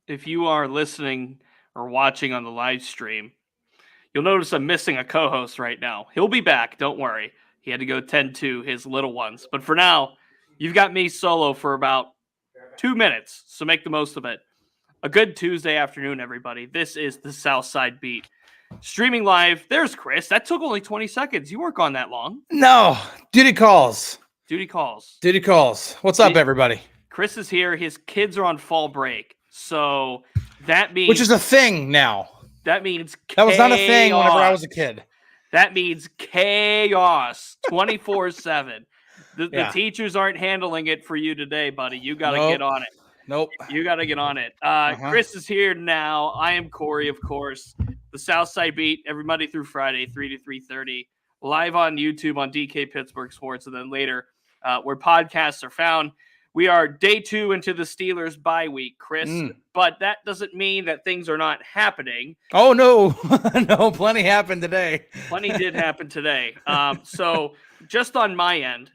if you are listening or watching on the live stream, you'll notice I'm missing a co-host right now. He'll be back, don't worry. He had to go tend to his little ones. But for now, you've got me solo for about 2 minutes, so make the most of it. A good Tuesday afternoon, everybody. This is the Southside Beat. Streaming live, there's Chris. That took only 20 seconds. You weren't gone that long. No, duty calls. Duty calls. Duty calls. What's up, everybody? Chris is here. His kids are on fall break. So that means... Which is a thing now. That means chaos. That was not a thing whenever I was a kid. That means chaos 24/7. The teachers aren't handling it for you today, buddy. You got to get on it. Nope. You got to get on it. Chris is here now. I am Corey, of course. The Southside Beat every Monday through Friday, 3 to 3:30. Live on YouTube on DK Pittsburgh Sports, and then later where podcasts are found. We are day 2 into the Steelers bye week, Chris, but that doesn't mean that things are not happening. Oh, no. No, plenty happened today. Plenty did happen today. So just on my end,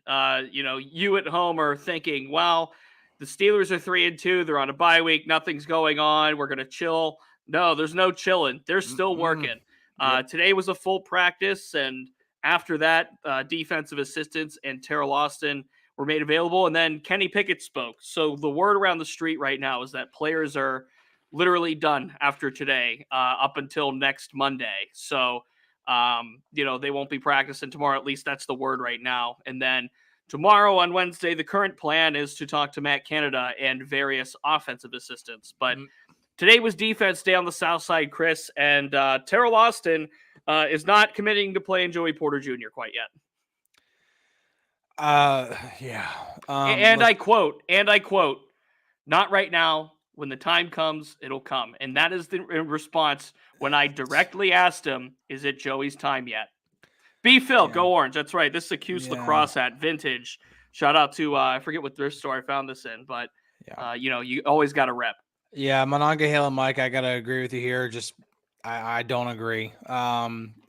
you at home are thinking, well, the Steelers are 3-2. They're on a bye week. Nothing's going on. We're going to chill. No, there's no chilling. They're still working. Today was a full practice, and after that, defensive assistants and Terrell Austin were made available, and then Kenny Pickett spoke. So the word around the street right now is that players are literally done after today up until next Monday. So, they won't be practicing tomorrow. At least that's the word right now. And then tomorrow on Wednesday, the current plan is to talk to Matt Canada and various offensive assistants. But today was defense day on the South Side, Chris, and Terrell Austin is not committing to playing Joey Porter Jr. quite yet. And I quote, not right now. When the time comes, it'll come. And that is the response when I directly asked him, is it Joey's time yet? B. Phil, go Orange. That's right. This is a Cuse lacrosse hat, vintage. Shout out to, I forget what thrift store I found this in, but, you always got to rep. Yeah, Monongahela Mike, I got to agree with you here. Just, I don't agree.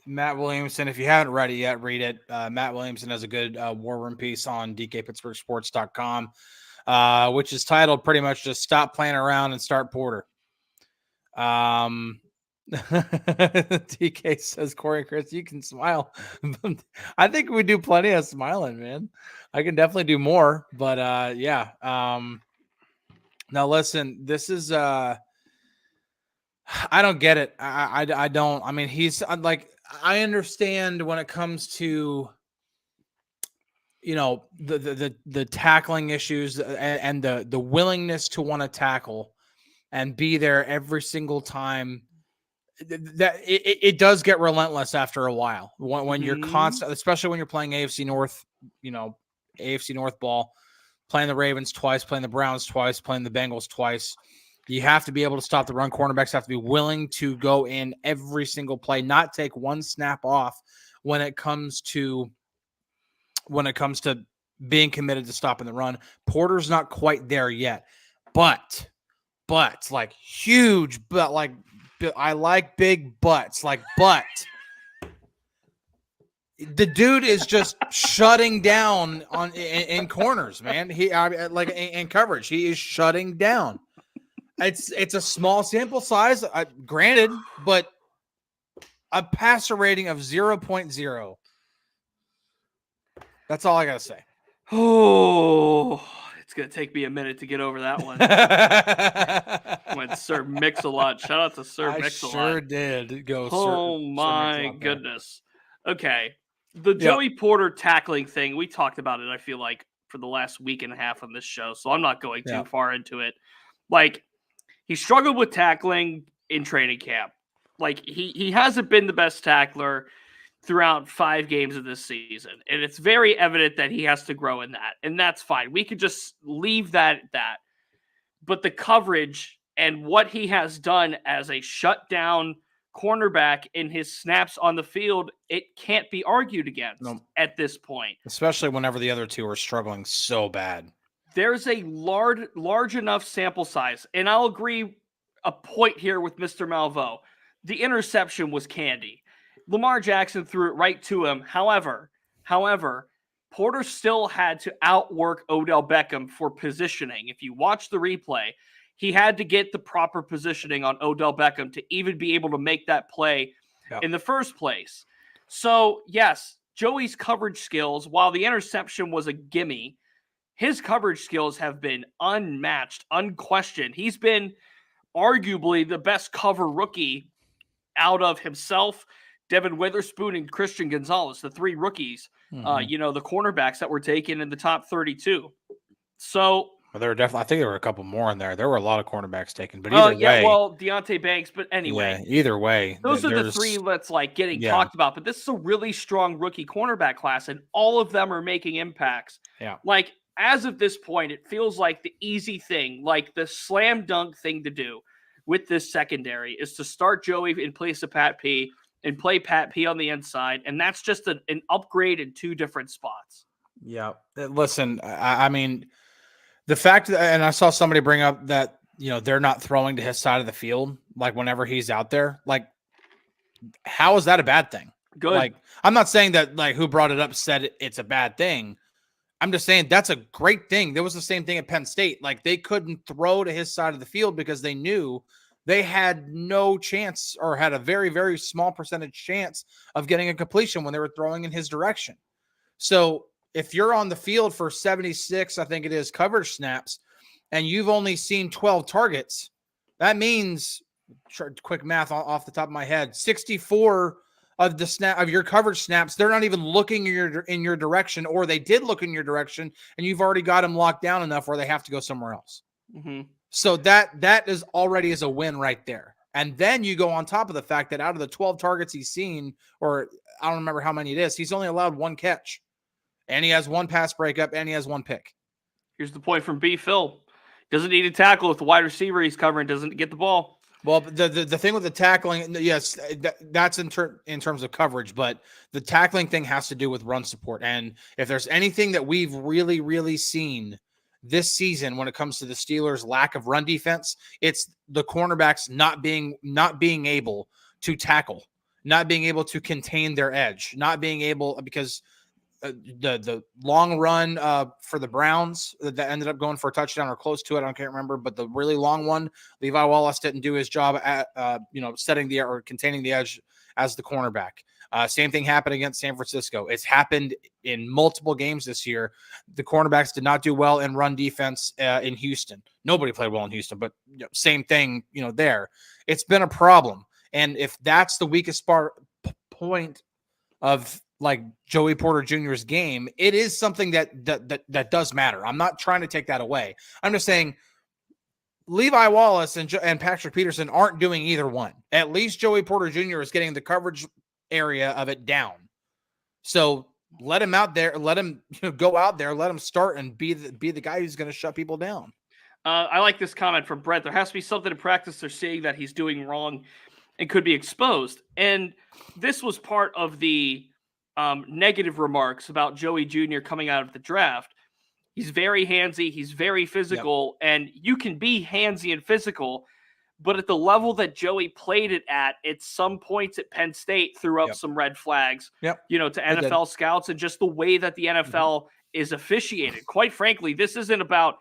Matt Williamson, if you haven't read it yet, read it. Matt Williamson has a good War Room piece on DKPittsburghSports.com, which is titled pretty much just Stop Playing Around and Start Porter. DK says, Corey and Chris, you can smile. I think we do plenty of smiling, man. I can definitely do more, but now listen, this is I don't get it. I don't. I mean, he's like, I understand when it comes to, the tackling issues and the willingness to want to tackle and be there every single time. That it does get relentless after a while when you're constant, especially when you're playing AFC North, AFC North ball, playing the Ravens twice, playing the Browns twice, playing the Bengals twice. You have to be able to stop the run. Cornerbacks have to be willing to go in every single play, not take one snap off when it comes to being committed to stopping the run. Porter's not quite there yet, but like huge, but like I like big butts, like butt. The dude is just shutting down in corners, man. In coverage, he is shutting down. It's a small sample size, granted, but a passer rating of 0.0. That's all I gotta say. Oh, it's gonna take me a minute to get over that one. Went Sir Mix-a-Lot. Shout out to Sir Mix-a-Lot. Sure did go. Oh my goodness. Okay, the Joey Porter tackling thing. We talked about it. I feel like for the last week and a half on this show, so I'm not going too far into it. Like, he struggled with tackling in training camp. Like, he hasn't been the best tackler throughout 5 games of this season. And it's very evident that he has to grow in that. And that's fine. We could just leave that at that. But the coverage and what he has done as a shutdown cornerback in his snaps on the field, it can't be argued against at this point. Especially whenever the other two are struggling so bad. There's a large enough sample size, and I'll agree a point here with Mr. Malveaux. The interception was candy. Lamar Jackson threw it right to him. However, Porter still had to outwork Odell Beckham for positioning. If you watch the replay, he had to get the proper positioning on Odell Beckham to even be able to make that play in the first place. So, yes, Joey's coverage skills, while the interception was a gimme, his coverage skills have been unmatched, unquestioned. He's been arguably the best cover rookie out of himself, Devin Witherspoon, and Christian Gonzalez, the three rookies, the cornerbacks that were taken in the top 32. So, well, there were definitely, I think there were a couple more in there. There were a lot of cornerbacks taken, but either way. Well, Deontay Banks, but anyway. Yeah, either way. Those are the three that's like getting talked about, but this is a really strong rookie cornerback class, and all of them are making impacts. Yeah. Like, as of this point, it feels like the easy thing, like the slam dunk thing to do with this secondary is to start Joey in place of Pat P and play Pat P on the inside, and that's just an upgrade in two different spots. Yeah. Listen, I mean, the fact that, and I saw somebody bring up that, they're not throwing to his side of the field, like whenever he's out there, like, how is that a bad thing? Good. Like, I'm not saying that, like, who brought it up said it's a bad thing. I'm just saying that's a great thing. There was the same thing at Penn State. Like, they couldn't throw to his side of the field because they knew they had no chance, or had a very, very small percentage chance of getting a completion when they were throwing in his direction. So if you're on the field for 76, I think it is, coverage snaps, and you've only seen 12 targets, that means, quick math off the top of my head, 64 of the snap of your coverage snaps, they're not even looking in your direction, or they did look in your direction, and you've already got them locked down enough where they have to go somewhere else. Mm-hmm. So that is already is a win right there. And then you go on top of the fact that out of the 12 targets he's seen, or I don't remember how many it is, he's only allowed one catch. And he has one pass breakup, and he has one pick. Here's the point from B. Phil. Doesn't need a tackle if the wide receiver he's covering doesn't get the ball. Well, the thing with the tackling, yes, that's in terms of coverage, but the tackling thing has to do with run support. And if there's anything that we've really, really seen this season when it comes to the Steelers' lack of run defense, it's the cornerbacks not being able to tackle, not being able to contain their edge, not being able, because the long run for the Browns that ended up going for a touchdown or close to it, I can't remember, but the really long one, Levi Wallace didn't do his job at setting the or containing the edge as the cornerback. Same thing happened against San Francisco. It's happened in multiple games this year. The cornerbacks did not do well in run defense in Houston. Nobody played well in Houston, but same thing, there. It's been a problem. And if that's the weakest point of like Joey Porter Jr.'s game, it is something that does matter. I'm not trying to take that away. I'm just saying Levi Wallace and Patrick Peterson aren't doing either one. At least Joey Porter Jr. is getting the coverage area of it down. So let him out there, let him go out there, let him start and be the guy who's going to shut people down. I like this comment from Brett. There has to be something in practice they're seeing that he's doing wrong and could be exposed. And this was part of the negative remarks about Joey Jr. coming out of the draft. He's very handsy. He's very physical. Yep. And you can be handsy and physical, but at the level that Joey played it at some points at Penn State threw up some red flags, to NFL scouts, and just the way that the NFL is officiated. Quite frankly, this isn't about,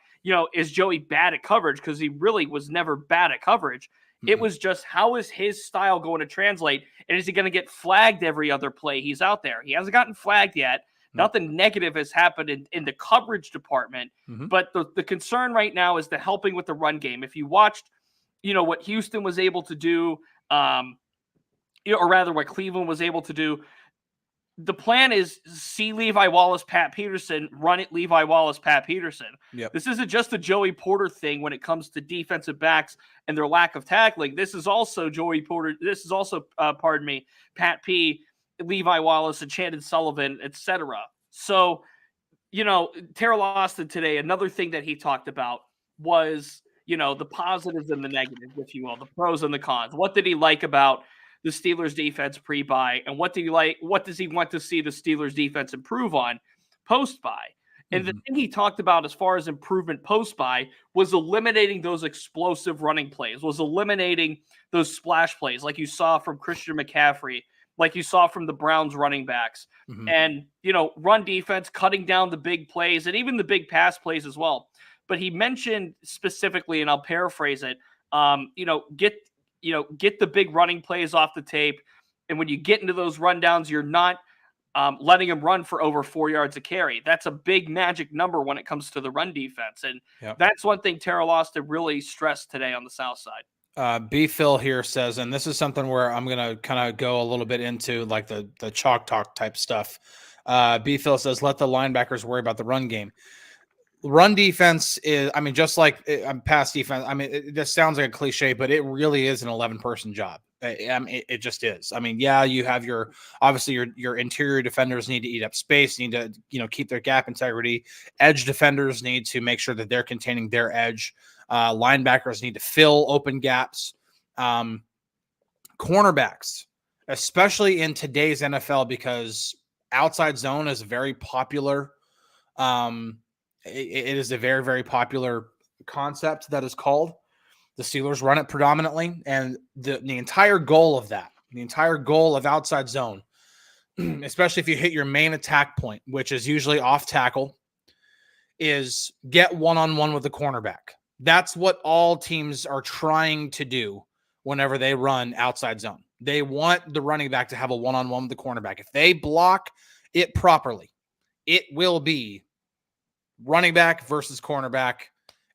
is Joey bad at coverage? Because he really was never bad at coverage. It was just, how is his style going to translate? And is he going to get flagged every other play he's out there? He hasn't gotten flagged yet. Nothing negative has happened in the coverage department. But the concern right now is the helping with the run game. If you watched, what Houston was able to do, or rather what Cleveland was able to do, the plan is see Levi Wallace, Pat Peterson, run it Levi Wallace, Pat Peterson. Yep. This isn't just a Joey Porter thing when it comes to defensive backs and their lack of tackling. This is also Joey Porter. This is also, Pat P, Levi Wallace, and Shannon Sullivan, etc. So, Terrell Austin today, another thing that he talked about was, the positives and the negatives, if you will, the pros and the cons. What did he like about the Steelers defense pre-bye, and what does he want to see the Steelers defense improve on post-bye? And the thing he talked about as far as improvement post-bye was eliminating those explosive running plays, was eliminating those splash plays like you saw from Christian McCaffrey, like you saw from the Browns running backs, and, run defense, cutting down the big plays and even the big pass plays as well. but he mentioned specifically, and I'll paraphrase it, get the big running plays off the tape. And when you get into those rundowns, you're not letting him run for over 4 yards a carry. That's a big magic number when it comes to the run defense. And that's one thing Terrell Austin really stressed today on the South side. B. Phil here says, and this is something where I'm going to kind of go a little bit into like the chalk talk type stuff. B. Phil says, let the linebackers worry about the run game. Run defense is, I mean, just like pass defense. I mean, this sounds like a cliche, but it really is an 11-person job. It just is. I mean, yeah, you have your interior defenders need to eat up space, need to, keep their gap integrity. Edge defenders need to make sure that they're containing their edge. Linebackers need to fill open gaps. Cornerbacks, especially in today's NFL, because outside zone is very popular. It is a very, very popular concept that is called. The Steelers run it predominantly, and the entire goal of that, the entire goal of outside zone, especially if you hit your main attack point, which is usually off tackle, is get one-on-one with the cornerback. That's what all teams are trying to do whenever they run outside zone. They want the running back to have a one-on-one with the cornerback. If they block it properly, it will be running back versus cornerback,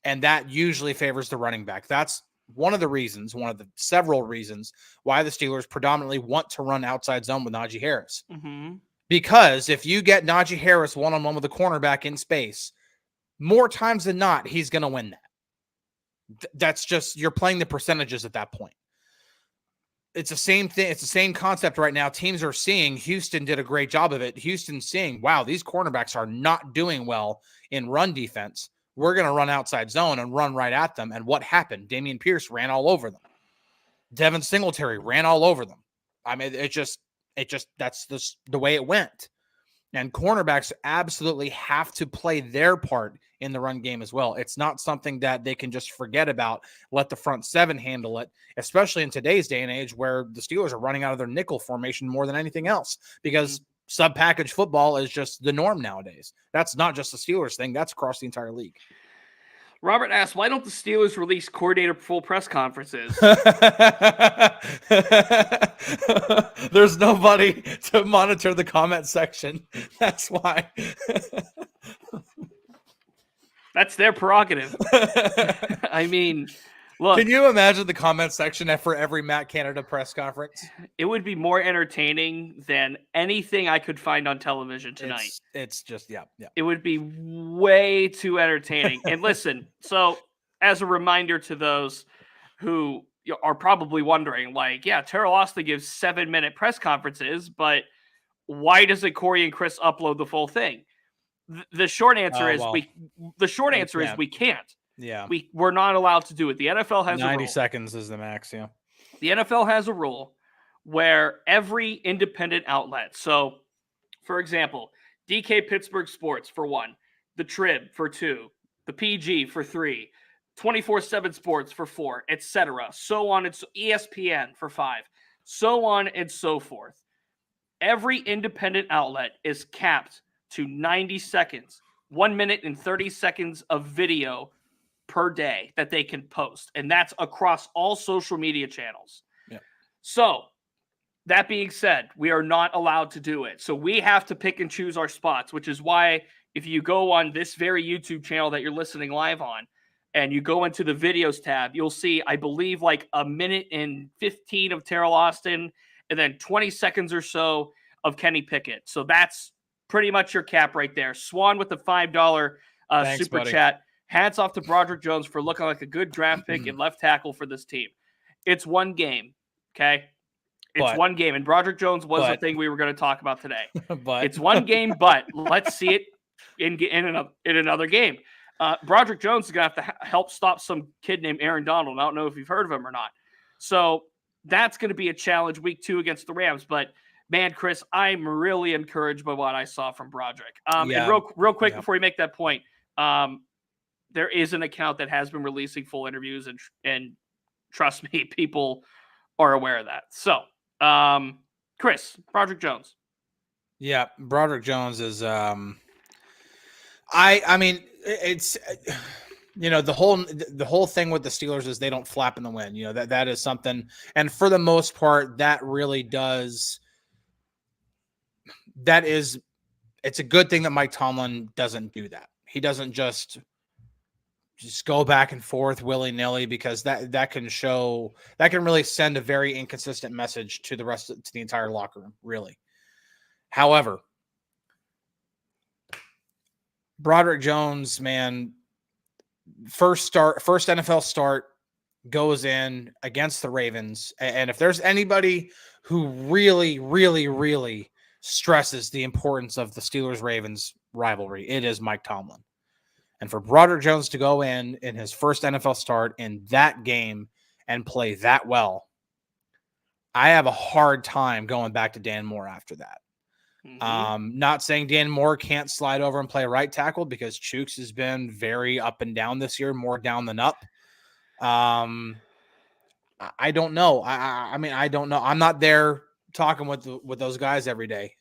and that usually favors the running back. That's one of the several reasons why the Steelers predominantly want to run outside zone with Najee Harris. Mm-hmm. Because if you get Najee Harris one-on-one with a cornerback in space, more times than not, he's going to win that. That's just, you're playing the percentages at that point. It's the same thing. It's the same concept right now. Teams are seeing, Houston did a great job of it. Houston's seeing, wow, these cornerbacks are not doing well in run defense. We're going to run outside zone and run right at them. And what happened? Dameon Pierce ran all over them. Devin Singletary ran all over them. I mean, that's just the way it went. And cornerbacks absolutely have to play their part in the run game as well. It's not something that they can just forget about, let the front seven handle it, especially in today's day and age where the Steelers are running out of their nickel formation more than anything else, because sub-package football is just the norm nowadays. That's not just a Steelers thing. That's across the entire league. Robert asks, why don't the Steelers release coordinator full press conferences? There's nobody to monitor the comment section. That's why. That's their prerogative. I mean, look. Can you imagine the comment section for every Matt Canada press conference? It would be more entertaining than anything I could find on television tonight. It's just, yeah. It would be way too entertaining. And listen, so as a reminder to those who are probably wondering, like, yeah, Terrell Austin gives 7-minute press conferences, but why doesn't Corey and Chris upload the full thing? The short answer is we can't. Yeah. We're not allowed to do it. The NFL has 90 seconds is the max, yeah. The NFL has a rule where every independent outlet, so for example, DK Pittsburgh Sports for 1, the Trib for 2, the PG for 3, 24/7 Sports for 4, etc. So on, it's ESPN for 5, so on and so forth. Every independent outlet is capped to 90 seconds, 1 minute and 30 seconds of video per day that they can post. And that's across all social media channels. Yeah. So that being said, we are not allowed to do it. So we have to pick and choose our spots, which is why if you go on this very YouTube channel that you're listening live on and you go into the videos tab, you'll see, I believe, like 1 minute and 15 of Terrell Austin and then 20 seconds or so of Kenny Pickett. So that's pretty much your cap right there. Swan with the $5 Thanks, super buddy. chat. Hats off to Broderick Jones for looking like a good draft pick and left tackle for this team. It's one game, okay? It's one game, and Broderick Jones was the thing we were going to talk about today. It's one game, but let's see it in another game. Broderick Jones is going to have to help stop some kid named Aaron Donald. I don't know if you've heard of him or not. So that's going to be a challenge week 2 against the Rams. But, man, Chris, I'm really encouraged by what I saw from Broderick. And real quick before we make that point, there is an account that has been releasing full interviews, and trust me, people are aware of that. So, Chris, Broderick Jones. Yeah, Broderick Jones is I mean, it's the whole thing with the Steelers is they don't flap in the wind. That is something, and for the most part, that really does. It's a good thing that Mike Tomlin doesn't do that. He doesn't just go back and forth willy-nilly, because that can really send a very inconsistent message to to the entire locker room, really. However, Broderick Jones, man, first NFL start, goes in against the Ravens. And if there's anybody who really, really, really stresses the importance of the Steelers-Ravens rivalry, it is Mike Tomlin. And for Broderick Jones to go in his first NFL start in that game and play that well, I have a hard time going back to Dan Moore after that. Not saying Dan Moore can't slide over and play right tackle, because Chooks has been very up and down this year, more down than up. I don't know. I mean, I don't know. I'm not there talking with those guys every day.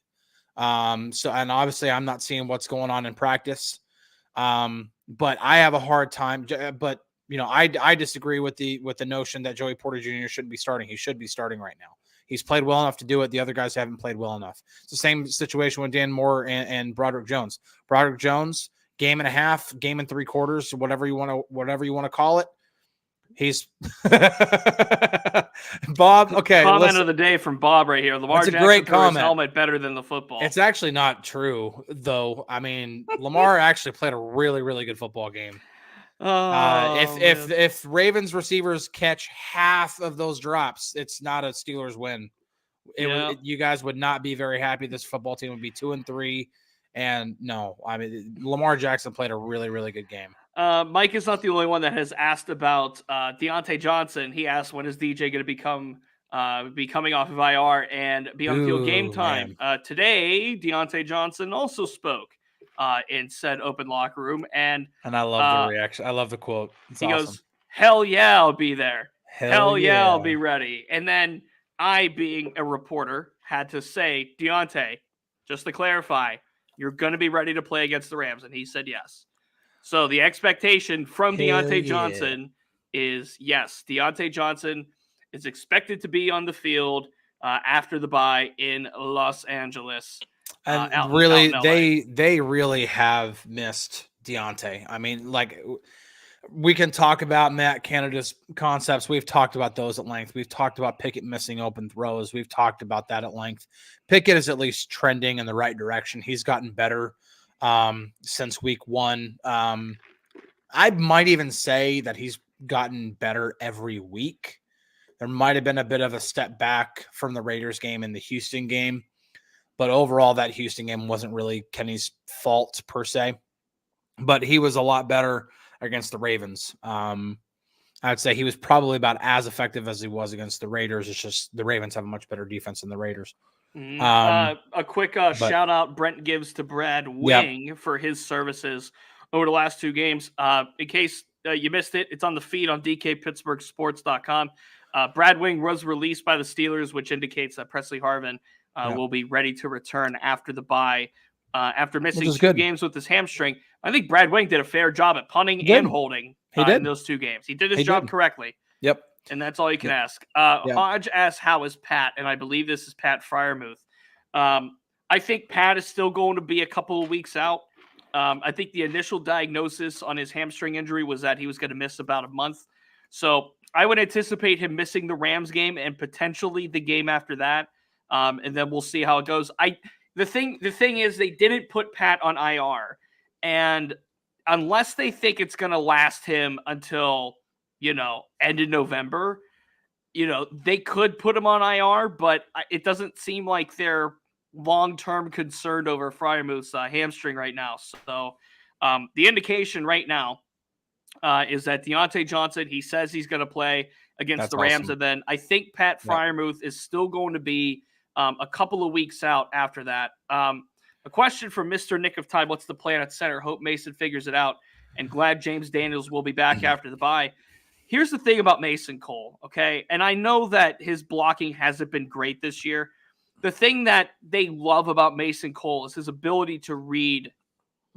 And obviously I'm not seeing what's going on in practice. But I have a hard time. But I disagree with the notion that Joey Porter Jr. shouldn't be starting. He should be starting right now. He's played well enough to do it. The other guys haven't played well enough. It's the same situation with Dan Moore and Broderick Jones. Broderick Jones, game and a half, game and 3/4, whatever you want to call it. He's Bob. Okay, comment of the day from Bob right here. Lamar Jackson great threw comment. his helmet better than the football. It's actually not true, though. I mean, Lamar actually played a really, really good football game. If Ravens receivers catch half of those drops, it's not a Steelers win. You guys would not be very happy. This football team would be 2-3. And no, I mean, Lamar Jackson played a really, really good game. Mike is not the only one that has asked about Deontay Johnson. He asked, when is DJ going to be coming off of IR and be on field game time? Today, Deontay Johnson also spoke in said open locker room, and I love the reaction. I love the quote. It's awesome. Goes, "Hell yeah, I'll be there. Hell yeah, I'll be ready." And then I, being a reporter, had to say, "Deontay, just to clarify, you're going to be ready to play against the Rams?" And he said yes. So the expectation from Deontay Johnson is yes. Deontay Johnson is expected to be on the field after the bye in Los Angeles. And really, they really have missed Deontay. I mean, like, we can talk about Matt Canada's concepts. We've talked about those at length. We've talked about Pickett missing open throws. We've talked about that at length. Pickett is at least trending in the right direction. He's gotten better since week 1. I might even say that he's gotten better every week. There might have been a bit of a step back from the Raiders game and the Houston game, but overall that Houston game wasn't really Kenny's fault per se, but he was a lot better against the Ravens. I'd say he was probably about as effective as he was against the Raiders. It's just the Ravens have a much better defense than the Raiders. A quick shout out Brent gives to Brad Wing for his services over the last 2 games. In case you missed it, it's on the feed on DKPittsburghSports.com. Brad Wing was released by the Steelers, which indicates that Presley Harvin will be ready to return after the bye. After missing 2 games with his hamstring, I think Brad Wing did a fair job at punting and holding in those 2 games. He did his job correctly. Yep. And that's all you can ask. Hodge asks, how is Pat? And I believe this is Pat Freiermuth. I think Pat is still going to be a couple of weeks out. I think the initial diagnosis on his hamstring injury was that he was going to miss about a month. So I would anticipate him missing the Rams game and potentially the game after that. And then we'll see how it goes. The thing is, they didn't put Pat on IR. And unless they think it's going to last him until, end of November, they could put him on IR, but it doesn't seem like they're long-term concerned over Freiermuth's hamstring right now. So the indication right now is that Deontay Johnson, he says he's going to play against the Rams. Awesome. And then I think Pat Freiermuth is still going to be a couple of weeks out after that. A question from Mr. Nick of Time. What's the plan at center? Hope Mason figures it out. And glad James Daniels will be back after the bye. Here's the thing about Mason Cole, okay? And I know that his blocking hasn't been great this year. The thing that they love about Mason Cole is his ability to read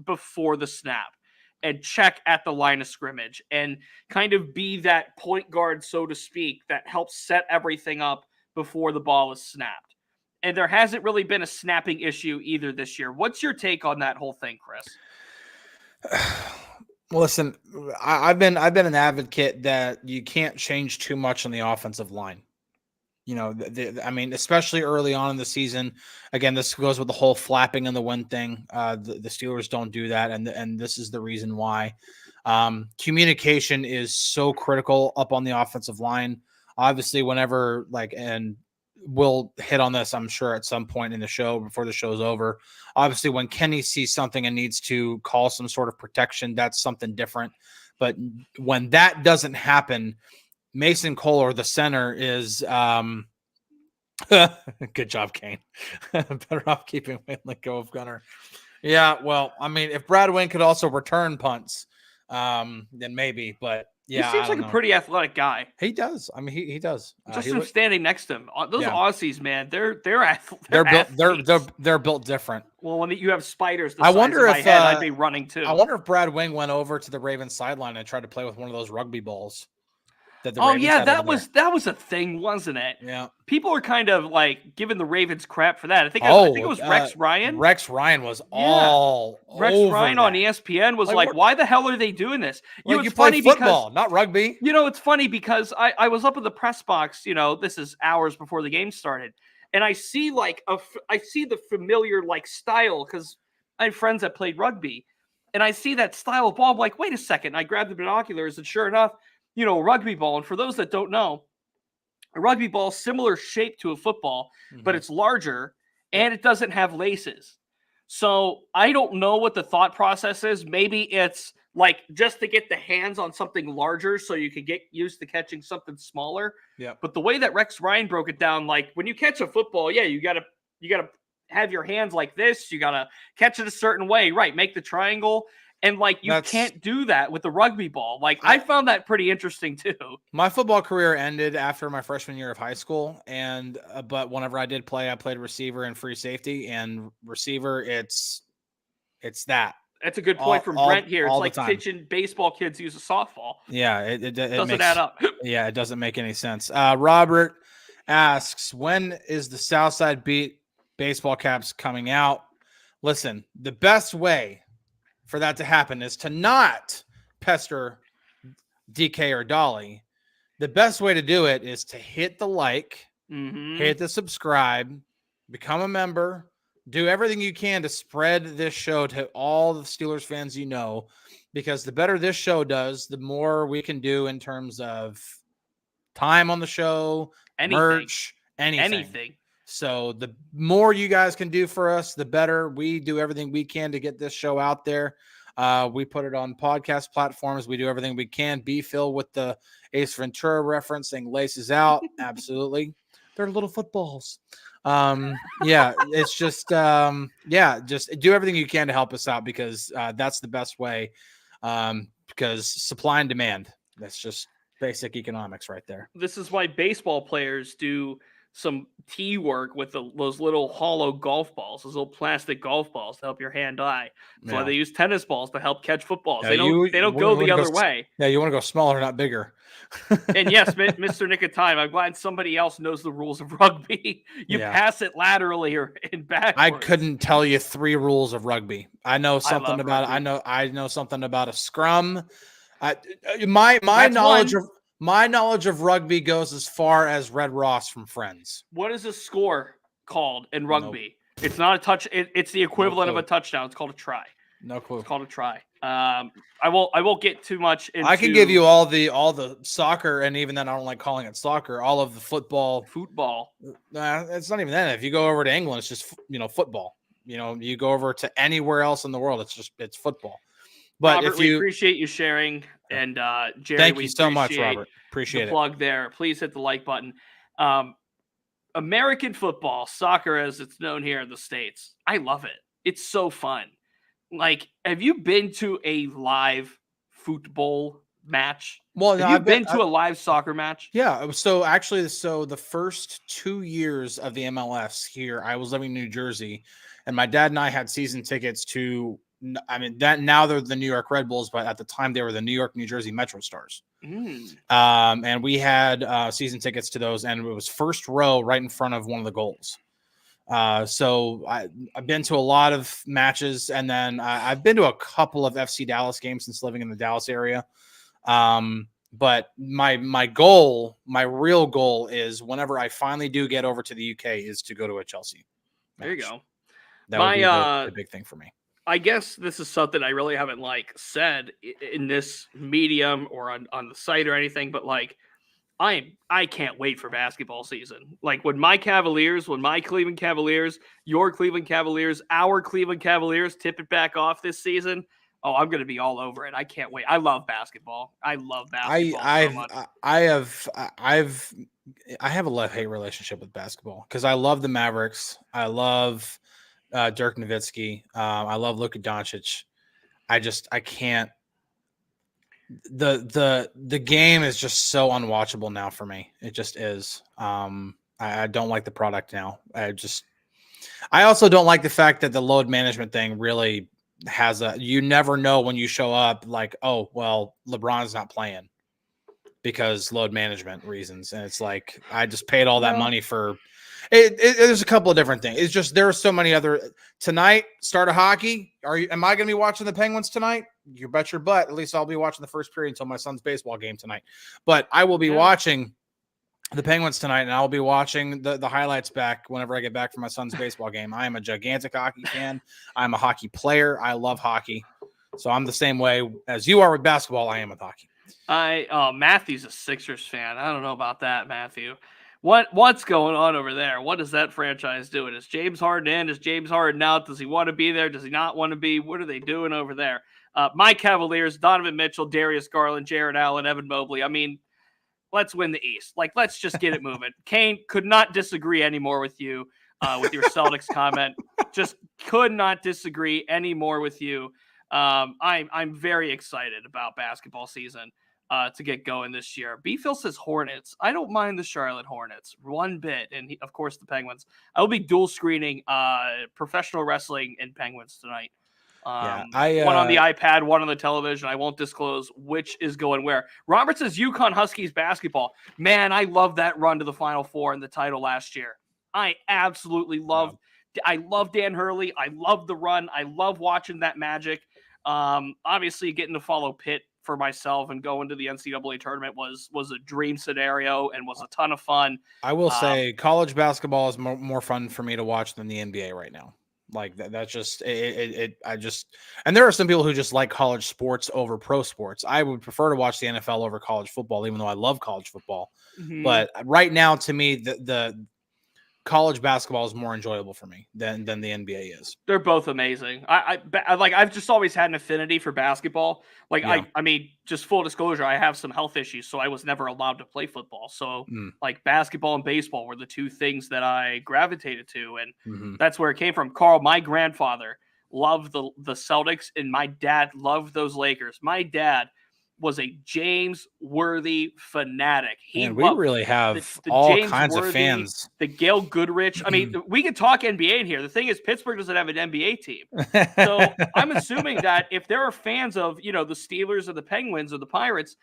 before the snap. and check at the line of scrimmage and kind of be that point guard, so to speak, that helps set everything up before the ball is snapped. And there hasn't really been a snapping issue either this year. What's your take on that whole thing, Chris? Listen, I've been an advocate that you can't change too much on the offensive line. You know, I mean, especially early on in the season. Again, this goes with the whole flapping in the wind thing. The Steelers don't do that, and this is the reason why. Communication is so critical up on the offensive line. Obviously, whenever and we'll hit on this, I'm sure, at some point in the show before the show's over. Obviously, when Kenny sees something and needs to call some sort of protection, that's something different. But when that doesn't happen, Mason Kohler, the center, is good job, Kane. Better off keeping Wayne let go of Gunner. Yeah, well, I mean, if Brad Wayne could also return punts, then maybe. But yeah, he seems like a pretty athletic guy. He does. I mean, he does. Just him standing next to him. Those Aussies, man, they're built different. Well, when you have spiders, I wonder if I'd be running too. I wonder if Brad Wayne went over to the Ravens sideline and tried to play with one of those rugby balls. That was a thing, wasn't it? Yeah. People are kind of like giving the Ravens crap for that. I think it was Rex Ryan. Rex Ryan was all Rex over Ryan that. On ESPN was like, why the hell are they doing this? You play football, not rugby. You know, it's funny because I was up in the press box, you know, this is hours before the game started. And I see the familiar style because I have friends that played rugby. And I see that style of ball. I'm like, wait a second. I grabbed the binoculars and sure enough, you know, a rugby ball. And for those that don't know, a rugby ball, similar shape to a football, but it's larger and it doesn't have laces. So I don't know what the thought process is. Maybe it's like just to get the hands on something larger so you could get used to catching something smaller. Yeah. But the way that Rex Ryan broke it down, like when you catch a football, you gotta have your hands like this. You gotta catch it a certain way, right? Make the triangle. And you can't do that with the rugby ball. I found that pretty interesting too. My football career ended after my freshman year of high school, and but whenever I did play, I played receiver and free safety. And receiver, it's that. That's a good point from Brent here. It's like teaching baseball kids use a softball. Yeah, it doesn't add up. Yeah, it doesn't make any sense. Robert asks, when is the Southside Beat baseball caps coming out? Listen, the best way for that to happen is to not pester DK or Dolly. The best way to do it is to hit the like, hit the subscribe, become a member, do everything you can to spread this show to all the Steelers fans you know, because the better this show does, the more we can do in terms of time on the show, merch, anything. So the more you guys can do for us, the better. We do everything we can to get this show out there. We put it on podcast platforms. We do everything we can. Be filled with the Ace Ventura referencing laces out. Absolutely. They're little footballs. It's just, just do everything you can to help us out because that's the best way. Because supply and demand, that's just basic economics right there. This is why baseball players do some tee work with those little hollow golf balls, those little plastic golf balls to help your hand-eye. That's why they use tennis balls to help catch footballs. They don't go the other way. Yeah, you want to go smaller, not bigger. And yes, Mr. Nick of Time, I'm glad somebody else knows the rules of rugby. You pass it laterally or in backwards. I couldn't tell you 3 rules of rugby. I know something about it. I know something about a scrum. My knowledge of rugby goes as far as Red Ross from Friends. What is a score called in rugby? Nope. It's not a touch. It's the equivalent of a touchdown. It's called a try. No clue. It's called a try. I won't get too much into... I can give you all the soccer, and even then I don't like calling it soccer. All of the football. It's not even that. If you go over to England, it's just football. You go over to anywhere else in the world, it's football. But Robert, we appreciate you sharing, and Jerry, thank you so much, Robert. Appreciate the plug there. Please hit the like button. American football, soccer as it's known here in the States, I love it. It's so fun. Have you been to a live football match? Well, have you been to a live soccer match? Yeah. So actually, the first 2 years of the MLS here, I was living in New Jersey, and my dad and I had season tickets to I mean that now they're the New York Red Bulls, but at the time they were the New York, New Jersey Metro Stars. And we had season tickets to those, and it was first row right in front of one of the goals. So I've been to a lot of matches, and then I've been to a couple of FC Dallas games since living in the Dallas area. But my real goal is whenever I finally do get over to the UK is to go to a Chelsea match. There you go. That would be the big thing for me. I guess this is something I really haven't said in this medium or on the site or anything, but I can't wait for basketball season. When my Cleveland Cavaliers, your Cleveland Cavaliers, our Cleveland Cavaliers tip it back off this season, oh, I'm going to be all over it. I can't wait. I love basketball. I love basketball so much. I have a love-hate relationship with basketball because I love the Mavericks. I love Dirk Nowitzki. I love Luka Doncic. I can't. The game is just so unwatchable now for me. It just is. I don't like the product now. I also don't like the fact that the load management thing really has you never know when you show up oh, well, LeBron's not playing because load management reasons. And it's I just paid all that money for it. There's a couple of different things. It's just, there are so many other tonight, start of hockey. Am I going to be watching the Penguins tonight? You bet your butt. At least I'll be watching the first period until my son's baseball game tonight, but I will be watching the Penguins tonight, and I'll be watching the highlights back whenever I get back from my son's baseball game. I am a gigantic hockey fan. I'm a hockey player. I love hockey. So I'm the same way as you are with basketball. I am with hockey. Matthew's a Sixers fan. I don't know about that, Matthew. What's going on over there? What is that franchise doing? Is James Harden in? Is James Harden out? Does he want to be there? Does he not want to be? What are they doing over there? My Cavaliers, Donovan Mitchell, Darius Garland, Jared Allen, Evan Mobley. I mean, let's win the East. Let's just get it moving. Kane, could not disagree anymore with you with your Celtics comment. Just could not disagree anymore with you. I'm very excited about basketball season to get going this year. B-Phil says Hornets. I don't mind the Charlotte Hornets one bit. And of course, the Penguins. I will be dual screening professional wrestling and Penguins tonight. One on the iPad, one on the television. I won't disclose which is going where. Robert says UConn Huskies basketball. Man, I love that run to the Final Four and the title last year. I absolutely love. Yeah. I love Dan Hurley. I love the run. I love watching that magic. Obviously, getting to follow Pitt for myself and go into the NCAA tournament was a dream scenario and was a ton of fun. I will say college basketball is more fun for me to watch than the NBA right now. That's just it. And there are some people who just like college sports over pro sports. I would prefer to watch the NFL over college football, even though I love college football. Mm-hmm. But right now, to me, the college basketball is more enjoyable for me than the NBA is. They're both amazing. I've just always had an affinity for basketball. I mean, just full disclosure, I have some health issues, so I was never allowed to play football. So basketball and baseball were the two things that I gravitated to. And that's where it came from. Carl, my grandfather loved the Celtics and my dad loved those Lakers. My dad was a James Worthy fanatic. We really have all James kinds Worthy, of fans. The Gail Goodrich. I mean, we could talk NBA in here. The thing is, Pittsburgh doesn't have an NBA team. So I'm assuming that if there are fans of, the Steelers or the Penguins or the Pirates,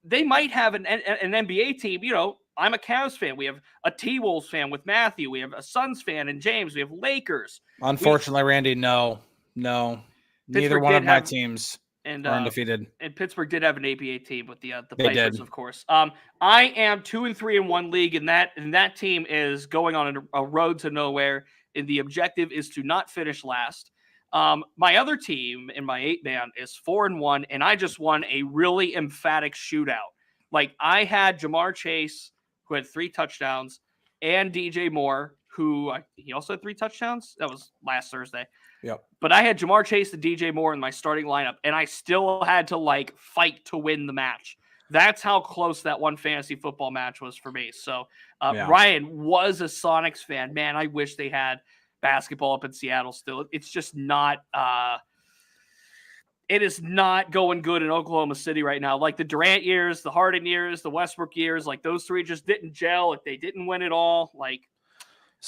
they might have an NBA team. I'm a Cavs fan. We have a T-Wolves fan with Matthew. We have a Suns fan and James. We have Lakers. Unfortunately, Randy, no. Neither one of my teams. And undefeated. And Pittsburgh did have an ABA team with the Pipers, of course. I am 2-3 in one league, and that team is going on a road to nowhere. And the objective is to not finish last. My other team in my 8-man is 4-1, and I just won a really emphatic shootout. I had Jamar Chase, who had 3 touchdowns, and DJ Moore, who he also had 3 touchdowns. That was last Thursday. Yep. But I had Jamar Chase and DJ Moore in my starting lineup, and I still had to fight to win the match. That's how close that one fantasy football match was for me. So Ryan was a Sonics fan. Man, I wish they had basketball up in Seattle still. It's just not it is not going good in Oklahoma City right now. The Durant years, the Harden years, the Westbrook years, those 3 just didn't gel. They didn't win it all.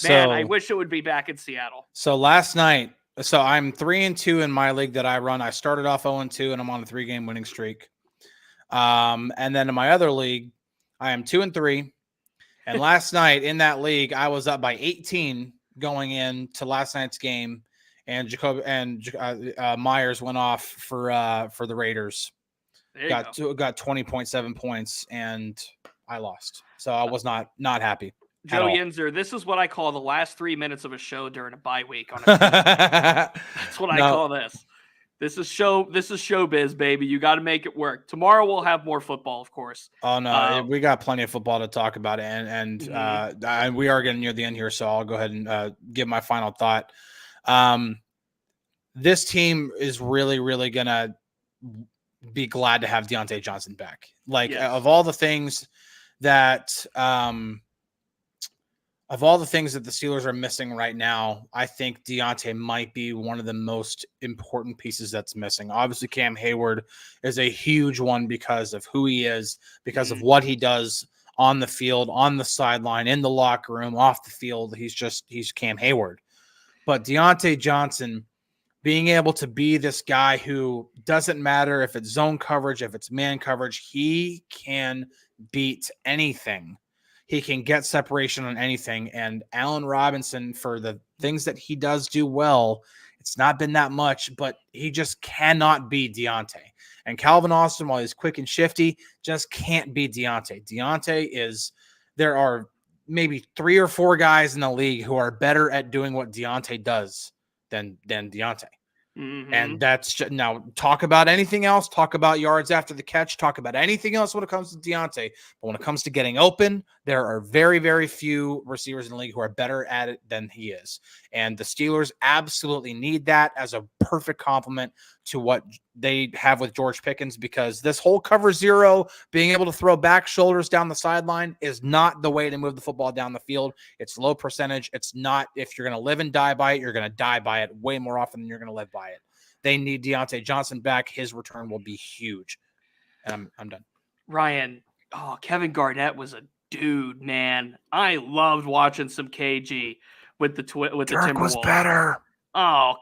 Man, I wish it would be back in Seattle. So last night, So I'm 3-2 in my league that I run. I started off 0-2, and I'm on a 3-game winning streak. And then in my other league, I am 2-3. And last night in that league, I was up by 18 going into last night's game, and Myers went off for the Raiders. Got 20.7 points, and I lost. So I was not happy. Joe Yinzer, this is what I call the last 3 minutes of a show during a bye week. That's what I call this. This is showbiz, baby. You got to make it work. Tomorrow we'll have more football, of course. Oh no, we got plenty of football to talk about, and we are getting near the end here, so I'll go ahead and give my final thought. This team is really, really gonna be glad to have Deontay Johnson back. Like, yes. Of all the things that the Steelers are missing right now, I think Deontay might be one of the most important pieces that's missing. Obviously, Cam Hayward is a huge one because of who he is, because of what he does on the field, on the sideline, in the locker room, off the field. He's Cam Hayward. But Deontay Johnson being able to be this guy who doesn't matter if it's zone coverage, if it's man coverage, he can beat anything. He can get separation on anything. And Allen Robinson, for the things that he does do well, it's not been that much, but he just cannot be Deontay. And Calvin Austin, while he's quick and shifty, just can't be Deontay. There are maybe 3 or 4 guys in the league who are better at doing what Deontay does than Deontay. Mm-hmm. And that's just, now talk about anything else, talk about yards after the catch, talk about anything else when it comes to Deontay. But when it comes to getting open, there are very, very few receivers in the league who are better at it than he is. And the Steelers absolutely need that as a perfect complement to what they have with George Pickens, because this whole cover zero, being able to throw back shoulders down the sideline, is not the way to move the football down the field. It's low percentage. It's not, if you're going to live and die by it, you're going to die by it way more often than you're going to live by it. They need Deontay Johnson back. His return will be huge. And I'm done. Ryan, Kevin Garnett was a dude, man. I loved watching some KG with the Timberwolves. Was better. Oh,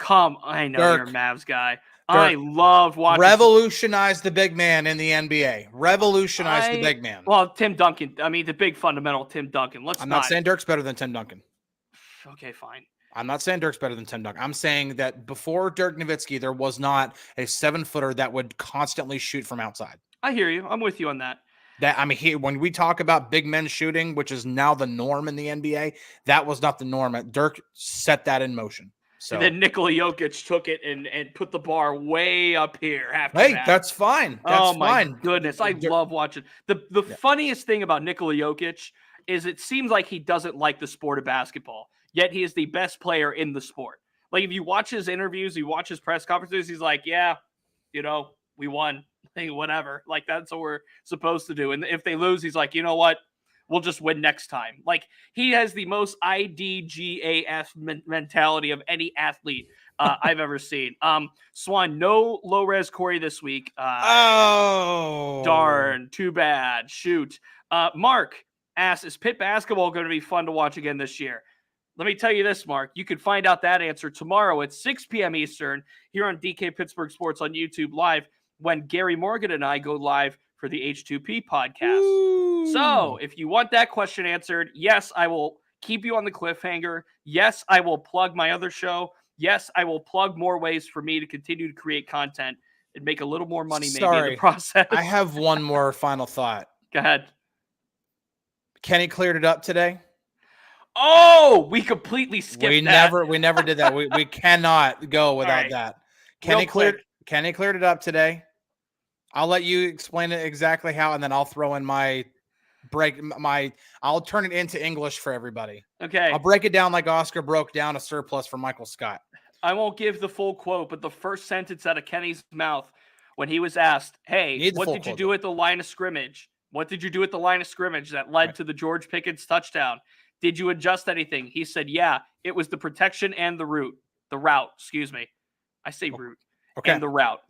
I know you're a Mavs guy. I loved watching. Revolutionize the big man in the NBA. Revolutionize the big man. Well, Tim Duncan. I mean, the big fundamental Tim Duncan. I'm not saying Dirk's better than Tim Duncan. Okay, fine. I'm not saying Dirk's better than Tim Duncan. I'm saying that before Dirk Nowitzki, there was not a 7-footer that would constantly shoot from outside. I hear you. I'm with you on that. When we talk about big men shooting, which is now the norm in the NBA, that was not the norm. Dirk set that in motion. So, and then Nikola Jokic took it and put the bar way up here. That's fine. That's my goodness. I love watching. The funniest thing about Nikola Jokic is it seems like he doesn't like the sport of basketball, yet he is the best player in the sport. Like, if you watch his interviews, you watch his press conferences, he's like, yeah, we won. Whatever. Like, that's what we're supposed to do. And if they lose, he's like, you know what? We'll just win next time. Like, he has the most IDGAF mentality of any athlete I've ever seen. Swan, no low-res Corey this week. Darn. Too bad. Shoot. Mark asks, is Pitt basketball going to be fun to watch again this year? Let me tell you this, Mark. You can find out that answer tomorrow at 6 p.m. Eastern here on DK Pittsburgh Sports on YouTube Live, when Gary Morgan and I go live for the H2P podcast. Ooh. So if you want that question answered, yes, I will keep you on the cliffhanger. Yes, I will plug my other show. Yes, I will plug more ways for me to continue to create content and make a little more money maybe in the process. I have one more final thought. Go ahead. Kenny cleared it up today. Oh, we completely skipped that. We never did that. We cannot go without that. Kenny cleared it up today. I'll let you explain it exactly how, and then I'll throw in I'll turn it into English for everybody. Okay. I'll break it down like Oscar broke down a surplus for Michael Scott. I won't give the full quote, but the first sentence out of Kenny's mouth when he was asked, hey, what did you do at the line of scrimmage? What did you do at the line of scrimmage that led to the George Pickens touchdown? Did you adjust anything? He said, yeah, it was the protection and the route. The route, excuse me. I say route. Okay. And the route.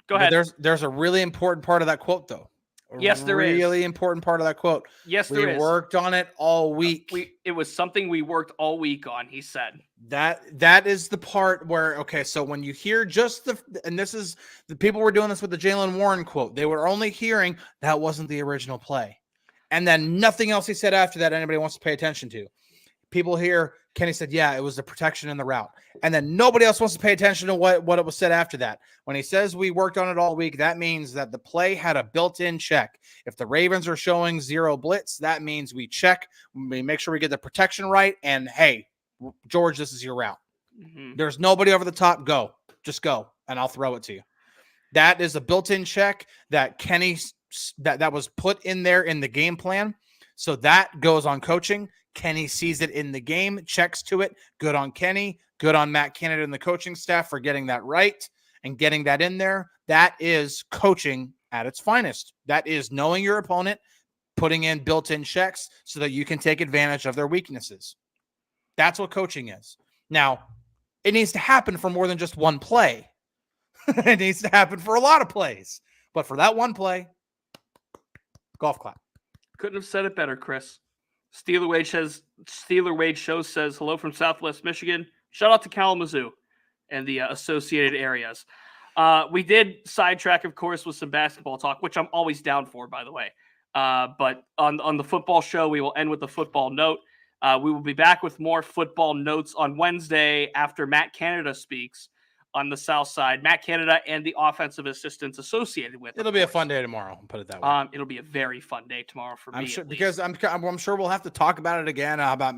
Go ahead. There's a really important part of that quote, though. Yes, there is. Really important part of that quote. Yes, there is. We worked on it all week. It was something we worked all week on, he said. That is the part where, okay, so when you hear and this is, the people were doing this with the Jaylen Warren quote. They were only hearing that wasn't the original play. And then nothing else he said after that anybody wants to pay attention to. People hear Kenny said, yeah, it was the protection in the route. And then nobody else wants to pay attention to what it was said after that. When he says we worked on it all week, that means that the play had a built-in check. If the Ravens are showing 0 blitz, that means we check, we make sure we get the protection right. And hey, George, this is your route. Mm-hmm. There's nobody over the top. Go. Just go, and I'll throw it to you. That is a built-in check that Kenny that was put in there in the game plan. So that goes on coaching. Kenny sees it in the game, checks to it. Good on Kenny. Good on Matt Canada and the coaching staff for getting that right and getting that in there. That is coaching at its finest. That is knowing your opponent, putting in built-in checks so that you can take advantage of their weaknesses. That's what coaching is. Now, it needs to happen for more than just one play. It needs to happen for a lot of plays. But for that one play, golf clap. Couldn't have said it better, Chris. Steeler Wade Show says, hello from Southwest Michigan. Shout out to Kalamazoo and the associated areas. We did sidetrack, of course, with some basketball talk, which I'm always down for, by the way. But on the football show, we will end with a football note. We will be back with more football notes on Wednesday after Matt Canada speaks on the South Side. Matt Canada and the offensive assistants associated with it. It'll be a fun day tomorrow. I'll put it that way. It'll be a very fun day tomorrow for me. Sure, because I'm sure we'll have to talk about it again. About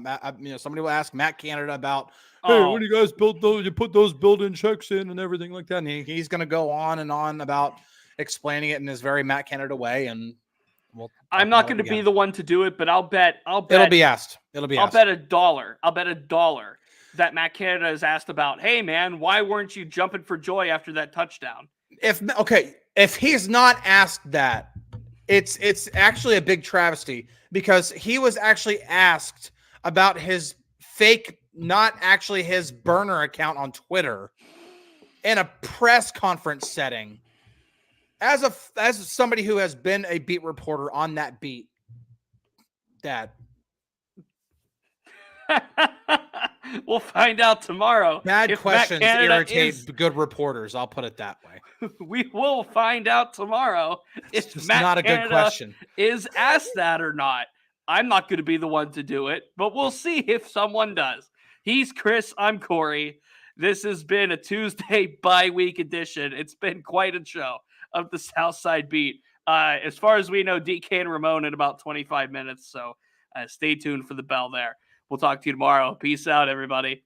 somebody will ask Matt Canada about, hey, when you guys built those, you put those built-in checks in and everything like that. And he's going to go on and on about explaining it in his very Matt Canada way. And I'm not going to be the one to do it, but I'll bet it'll be asked. I'll bet $1. I'll bet $1 that Matt Canada is asked about, hey man, why weren't you jumping for joy after that touchdown? If he's not asked that, it's actually a big travesty, because he was actually asked about his fake, not actually his burner account on Twitter, in a press conference setting. As somebody who has been a beat reporter on that beat, Dad. We'll find out tomorrow. Bad questions irritate good reporters. I'll put it that way. We will find out tomorrow if it's Matt not a Canada good question is asked that or not. I'm not going to be the one to do it, but we'll see if someone does. He's Chris. I'm Corey. This has been a Tuesday bye-week edition. It's been quite a show of the Southside Beat. As far as we know, DK and Ramon in about 25 minutes. So stay tuned for the bell there. We'll talk to you tomorrow. Peace out, everybody.